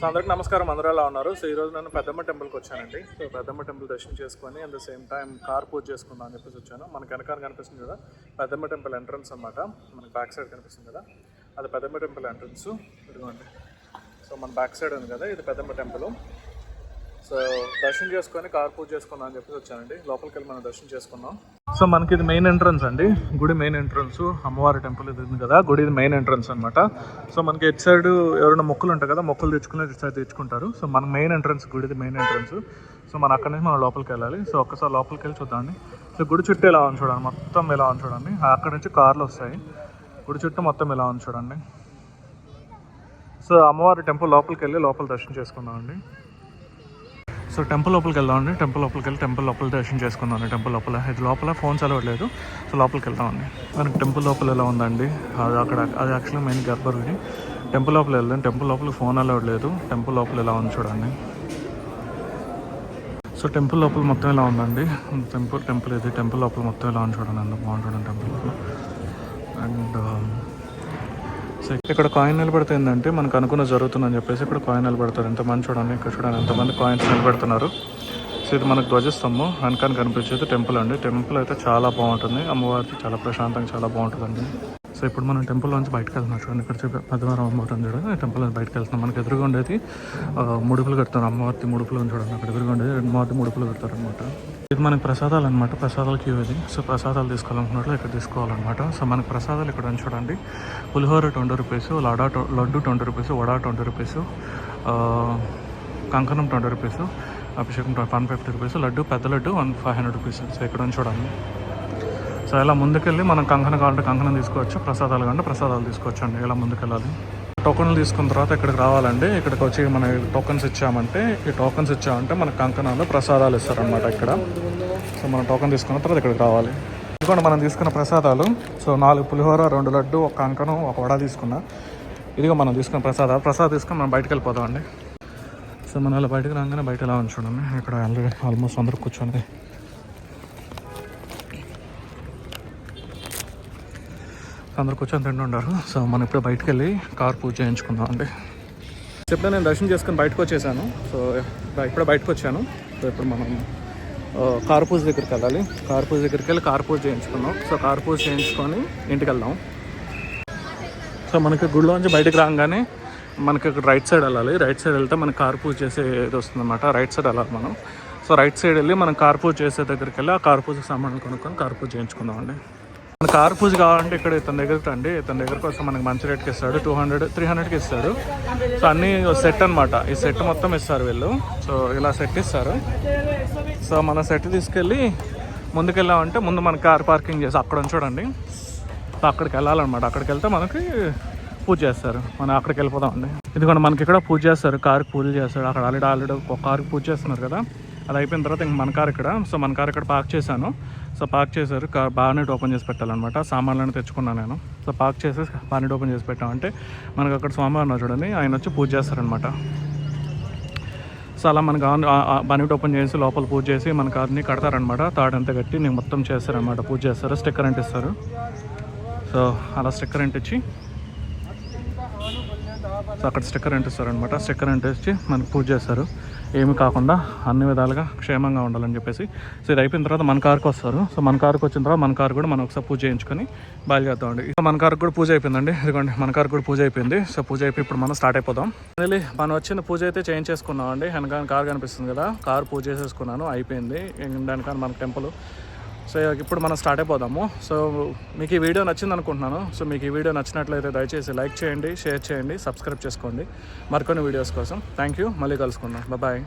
So అందరికి నమస్కారం, అందరూ ఎలా ఉన్నారు? సో ఈరోజు నేను పెద్దమ్మ టెంపుల్కి వచ్చానండి. సో పెద్దమ్మ టెంపుల్ దర్శనం చేసుకొని at the same time car puja చేసుకుందాం అని చెప్పేసి వచ్చాను. మనకి వెనకాల కనిపిస్తుంది కదా పెద్దమ్మ టెంపుల్ ఎంట్రన్స్ అనమాట. మనకి బ్యాక్ సైడ్ కనిపిస్తుంది కదా, అది పెద్దమ్మ టెంపుల్ ఎంట్రన్స్. ఇదిగోండి, సో మన బ్యాక్ సైడ్ ఉంది కదా, ఇది పెద్దమ్మ టెంపుల్. సో దర్శనం చేసుకొని కార్ పూజ చేసుకుందాం అని చెప్పేసి వచ్చానండి. లోపలికి వెళ్ళి మనం దర్శనం చేసుకున్నాం. సో మనకి ఇది మెయిన్ ఎంట్రన్స్ అండి, గుడి మెయిన్ ఎంట్రన్స్. అమ్మవారి టెంపుల్ ఇది ఉంది కదా, గుడి ఇది మెయిన్ ఎంట్రన్స్ అనమాట. సో మనకి ఇటు సైడ్ ఎవరైనా మొక్కులు ఉంటాయి కదా, మొక్కులు తెచ్చుకుని ఇటు సైడ్ తెచ్చుకుంటారు. సో మన మెయిన్ ఎంట్రన్స్, గుడిది మెయిన్ ఎంట్రన్స్. సో మన అక్కడి నుంచి మనం లోపలికి వెళ్ళాలి. సో ఒక్కసారి లోపలికి వెళ్ళి చూద్దామండి. సో గుడి చుట్టూ ఎలా ఉంది చూడండి, మొత్తం ఎలా ఉంది చూడండి. అక్కడి నుంచి కార్లు వస్తాయి, గుడి చుట్టూ మొత్తం ఎలా ఉంది చూడండి. సో అమ్మవారి టెంపుల్ లోపలికి వెళ్ళి లోపల దర్శనం చేసుకుందామండి. సో టెంపుల్ లోపలికి వెళ్దామండి. టెంపుల్ లోపలికి వెళ్ళి టెంపుల్ లోపల దర్శనం చేసుకుందామండి. టెంపుల్ లోపల, ఇది లోపల ఫోన్స్ అలవట్లేదు. సో లోపలికి వెళ్దామండి. మనకి టెంపుల్ లోపల ఎలా ఉందండి, అది అక్కడ, అది యాక్చువల్లీ మెయిన్ గర్భగుడి. టెంపుల్ లోపల వెళ్దాం. టెంపుల్ లోపల ఫోన్ అలవట్లేదు. టెంపుల్ లోపల ఎలా ఉంది చూడండి. సో టెంపుల్ లోపల మొత్తం ఎలా ఉందండి, టెంపుల్ ఇది. టెంపుల్ లోపల మొత్తం ఎలా ఉంది చూడండి, అంత బాగుంటుంది టెంపుల్ లోపల. అండ్ సో ఇక్కడ కాయిన్ నిలబడితే ఏంటంటే మనకు అనుకున్న జరుగుతుందని చెప్పేసి ఇక్కడ కాయిన్ నిలబెడతారు. ఎంతమంది చూడండి, ఇక్కడ చూడండి ఎంతమంది కాయిన్స్ నిలబెడుతున్నారు. సో ఇది మనకు ధ్వజస్తంభం వెనకాల కనిపించేది టెంపుల్ అండి. టెంపుల్ అయితే చాలా బాగుంటుంది, అమ్మవారికి చాలా ప్రశాంతంగా చాలా బాగుంటుందండి. సో ఇప్పుడు మనం టెంపుల్ నుంచి బయటకు వెళ్తున్నాం చూడండి. ఇక్కడ పెద్దవారం అమ్మవారు ఉంది చూడండి, టెంపుల్ నుంచి బయటకు వెళ్తున్నాం. మనకి ఎదురుగా ఉండేది ముడుపులు కడతారు, అమ్మవారి ముడుపులు అని చూడండి. అక్కడ ఎదురుగా ఉండేది అమ్మవారి ముడుపులు కడతారు అనమాట. ఇది మనకి ప్రసాదాలు అనమాట, ప్రసాదాలు క్యూ ఇది. సో ప్రసాదాలు తీసుకోవాలనుకున్నట్లు ఇక్కడ తీసుకోవాలన్నమాట. సో మనకి ప్రసాదాలు ఇక్కడ చూడండి, పులిహోర 20 rupees, laddu 20 rupees, vada 20 rupees, కంకణం 20 రూపీస్, అభిషేకం 150 రూపీస్, లడ్డు పెద్ద లడ్డు 500 రూపీస్. సో ఇక్కడ చూడండి. సో ఇలా ముందుకెళ్ళి మనం కంకణం కావాలంటే కంకణం తీసుకోవచ్చు, ప్రసాదాలు కావాలంటే ప్రసాదాలు తీసుకోవచ్చు అండి. ఇలా ముందుకెళ్ళాలి. టోకన్లు తీసుకున్న తర్వాత ఇక్కడికి రావాలండి. ఇక్కడికి వచ్చి మన టోకన్స్ ఇచ్చామంటే, ఈ టోకన్స్ ఇచ్చామంటే మన కంకణాలు ప్రసాదాలు ఇస్తారనమాట ఇక్కడ. సో మనం టోకన్ తీసుకున్న తర్వాత ఇక్కడికి రావాలి. ఇదిగోండి మనం తీసుకున్న ప్రసాదాలు. సో 4 పులిహోర, 2 లడ్డు, 1 కంకణం, 1 వడ తీసుకున్నా. ఇదిగో మనం తీసుకున్న ప్రసాదం తీసుకొని మనం బయటకు వెళ్ళిపోతామండి. సో మనం అలా బయటకు రాగానే బయట ఎలా ఉంచండి, ఇక్కడ ఆల్మోస్ట్ అందరూ కూర్చోండి. అందరు కూర్చొని తింటుంటారు. సో మనం ఇప్పుడు బయటకు వెళ్ళి కార్ పూజ చేయించుకుందాం అండి. ఇప్పుడు నేను దర్శనం చేసుకుని బయటకు వచ్చేసాను. సో ఇప్పుడు బయటకు వచ్చాను. సో ఇప్పుడు మనం కార్ పూజ దగ్గరికి వెళ్ళాలి. కార్ పూజ దగ్గరికి వెళ్ళి కార్ పూజ చేయించుకున్నాం. సో కార్ పూజ చేయించుకొని ఇంటికి వెళ్దాం. సో మనకి గుడిలోంచి బయటకు రాగానే మనకి ఇక్కడ రైట్ సైడ్ వెళ్ళాలి. రైట్ సైడ్ వెళ్తే మనకి కార్ పూజ చేసే ఇది వస్తుందన్నమాట. రైట్ సైడ్ వెళ్ళాలి మనం. సో రైట్ సైడ్ వెళ్ళి మనం కార్ పూజ చేసే దగ్గరికి వెళ్ళి ఆ కార్ పూజకి సామాన్లు కొనుక్కొని కార్ పూజ చేయించుకుందాం అండి. మన కార్ పూజ కావాలంటే ఇక్కడ ఇతని దగ్గరికి రండి. ఇతని దగ్గరకు వస్తే మనకి మంచి రేట్కి ఇస్తాడు, 200, 300కి ఇస్తాడు. సో అన్నీ సెట్ అనమాట. ఈ సెట్ మొత్తం ఇస్తారు వీళ్ళు. సో ఇలా సెట్ ఇస్తారు. సో మన సెట్ తీసుకెళ్ళి ముందుకెళ్ళామంటే ముందు మన కార్ పార్కింగ్ చేసి అక్కడ చూడండి. సో అక్కడికి వెళ్ళాలన్నమాట. అక్కడికి వెళ్తే మనకి పూజ చేస్తారు. మనం అక్కడికి వెళ్ళిపోదామండి. ఎందుకంటే మనకి ఇక్కడ పూజ చేస్తారు, కారుకి పూజ చేస్తారు. అక్కడ ఆల్రెడీ ఒక కారుకి పూజ చేస్తున్నారు కదా, అది అయిపోయిన తర్వాత ఇంక మన కారు ఇక్కడ. సో మన కారు ఇక్కడ పార్క్ చేశాను. సో పార్క్ చేశారు, కార్ బాగానే ఓపెన్ చేసి పెట్టాలన్నమాట. సామాన్లను తెచ్చుకున్నాను నేను. సో పార్క్ చేసి బాగానే ఓపెన్ చేసి పెట్టామంటే మనకు అక్కడ స్వామివారు చూడండి, ఆయన వచ్చి పూజ చేస్తారనమాట. సో అలా మనకు బాగానే ఓపెన్ చేసి లోపల పూజ చేసి మన కార్ని కడతారనమాట. తాడంతా కట్టి నేను మొత్తం చేస్తారనమాట, పూజ చేస్తారు. స్టిక్కర్ అంటే ఇస్తారు. సో అలా స్టిక్కర్ అంటే ఇచ్చి, సో అక్కడ స్టిక్కర్ అంటిస్తారనమాట. స్టిక్కర్ అంటించి మనకు పూజ చేస్తారు. ఏమి కాకుండా అన్ని విధాలుగా క్షేమంగా ఉండాలని చెప్పేసి. సో ఇది అయిపోయిన తర్వాత మన కారుకి వస్తారు. సో మన కారుకి వచ్చిన తర్వాత మన కారు కూడా మనం ఒకసారి పూజ చేయించుకొని బయలుదేరుతామండి. మన కారుకి కూడా పూజ అయిపోయిందండి. ఇదిగోండి మన కారుకి కూడా పూజ అయిపోయింది. సో పూజ అయిపోయి ఇప్పుడు మనం స్టార్ట్ అయిపోదాం. మళ్ళీ మనం వచ్చిన పూజ అయితే చేయించేసుకున్నాం అండి. వెనకాల కారు కనిపిస్తుంది కదా, కారు పూజ చేసేసుకున్నాను, అయిపోయింది. దానికన్నా మనకు టెంపుల్. సో ఇప్పుడు మనం స్టార్ట్ అయిపోదాము. సో మీకు ఈ వీడియో నచ్చింది అనుకుంటున్నాను. సో మీకు ఈ వీడియో నచ్చినట్లయితే దయచేసి లైక్ చేయండి, షేర్ చేయండి, సబ్స్క్రైబ్ చేసుకోండి మరికొన్ని వీడియోస్ కోసం. Thank you. మళ్ళీ కలుసుకుందాం. బాయ్.